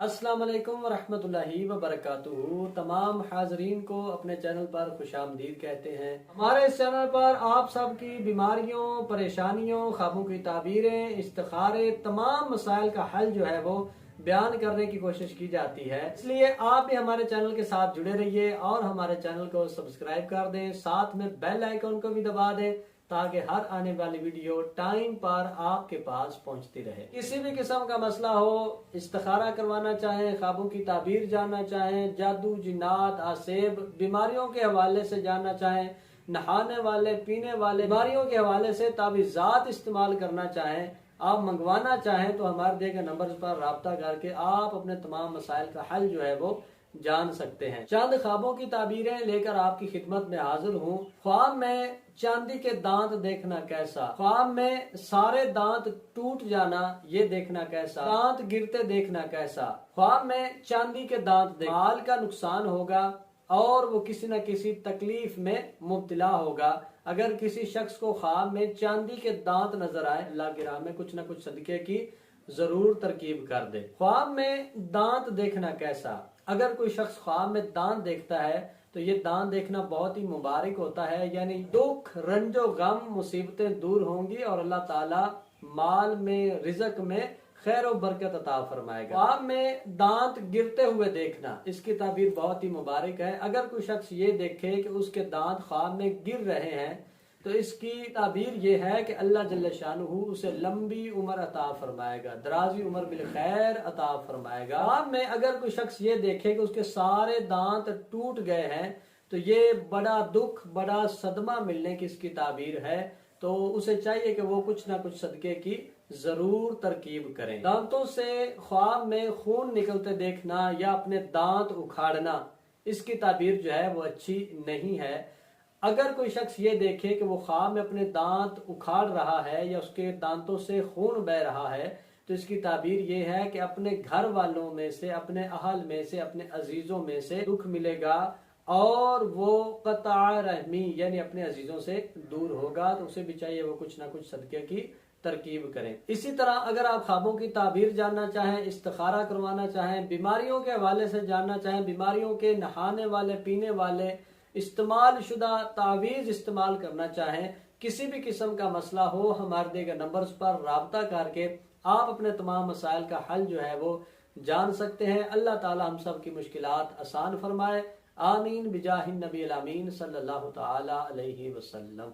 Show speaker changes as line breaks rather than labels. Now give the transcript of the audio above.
السلام علیکم ورحمۃ اللہ وبرکاتہ۔ تمام حاضرین کو اپنے چینل پر خوش آمدید کہتے ہیں۔ ہمارے اس چینل پر آپ سب کی بیماریوں، پریشانیوں، خوابوں کی تعبیریں، استخارے، تمام مسائل کا حل جو ہے وہ بیان کرنے کی کوشش کی جاتی ہے، اس لیے آپ بھی ہمارے چینل کے ساتھ جڑے رہیے اور ہمارے چینل کو سبسکرائب کر دیں، ساتھ میں بیل آئیکن کو بھی دبا دیں تاکہ ہر آنے والی ویڈیو ٹائم پر آپ کے پاس پہنچتی رہے۔ کسی بھی قسم کا مسئلہ ہو، استخارہ کروانا چاہیں، خوابوں کی تعبیر جاننا چاہیں، جادو، جنات، آسیب، بیماریوں کے حوالے سے جاننا چاہیں، نہانے والے، پینے والے بیماریوں کے حوالے سے تعویذات استعمال کرنا چاہیں، آپ منگوانا چاہیں تو ہمارے دیے گئے نمبرز پر رابطہ کر کے آپ اپنے تمام مسائل کا حل جو ہے وہ جان سکتے ہیں۔ چند خوابوں کی تعبیریں لے کر آپ کی خدمت میں حاضر ہوں۔ خواب میں چاندی کے دانت دیکھنا کیسا؟ خواب میں سارے دانت ٹوٹ جانا یہ دیکھنا کیسا؟ دانت گرتے دیکھنا کیسا؟ خواب میں چاندی کے دانت مال کا نقصان ہوگا اور وہ کسی نہ کسی تکلیف میں مبتلا ہوگا۔ اگر کسی شخص کو خواب میں چاندی کے دانت نظر آئے، اللہ کی راہ میں کچھ نہ کچھ صدقے کی ضرور ترکیب کر دے۔ خواب میں دانت دیکھنا کیسا؟ اگر کوئی شخص خواب میں دانت دیکھتا ہے تو یہ دانت دیکھنا بہت ہی مبارک ہوتا ہے، یعنی دکھ، رنج و غم، مصیبتیں دور ہوں گی اور اللہ تعالی مال میں، رزق میں خیر و برکت عطا فرمائے گا۔ خواب میں دانت گرتے ہوئے دیکھنا، اس کی تعبیر بہت ہی مبارک ہے۔ اگر کوئی شخص یہ دیکھے کہ اس کے دانت خواب میں گر رہے ہیں تو اس کی تعبیر یہ ہے کہ اللہ جل شانہ اسے لمبی عمر عطا فرمائے گا، درازی عمر بالخیر عطا فرمائے گا۔ خواب میں اگر کوئی شخص یہ دیکھے کہ اس کے سارے دانت ٹوٹ گئے ہیں تو یہ بڑا دکھ، بڑا صدمہ ملنے کی اس کی تعبیر ہے، تو اسے چاہیے کہ وہ کچھ نہ کچھ صدقے کی ضرور ترکیب کریں۔ دانتوں سے خواب میں خون نکلتے دیکھنا یا اپنے دانت اکھاڑنا، اس کی تعبیر جو ہے وہ اچھی نہیں ہے۔ اگر کوئی شخص یہ دیکھے کہ وہ خواب میں اپنے دانت اکھاڑ رہا ہے یا اس کے دانتوں سے خون بہہ رہا ہے تو اس کی تعبیر یہ ہے کہ اپنے گھر والوں میں سے، اپنے اہل میں سے، اپنے عزیزوں میں سے دکھ ملے گا اور وہ قطع رحمی یعنی اپنے عزیزوں سے دور ہوگا، تو اسے بھی چاہیے وہ کچھ نہ کچھ صدقے کی ترکیب کریں۔ اسی طرح اگر آپ خوابوں کی تعبیر جاننا چاہیں، استخارہ کروانا چاہیں، بیماریوں کے حوالے سے جاننا چاہیں، بیماریوں کے نہانے والے، پینے والے، استعمال شدہ تعویذ استعمال کرنا چاہیں، کسی بھی قسم کا مسئلہ ہو، ہمارے دیے گئے نمبرز پر رابطہ کر کے آپ اپنے تمام مسائل کا حل جو ہے وہ جان سکتے ہیں۔ اللہ تعالی ہم سب کی مشکلات آسان فرمائے، آمین بجاہ النبی الامین صلی اللہ تعالی علیہ وسلم۔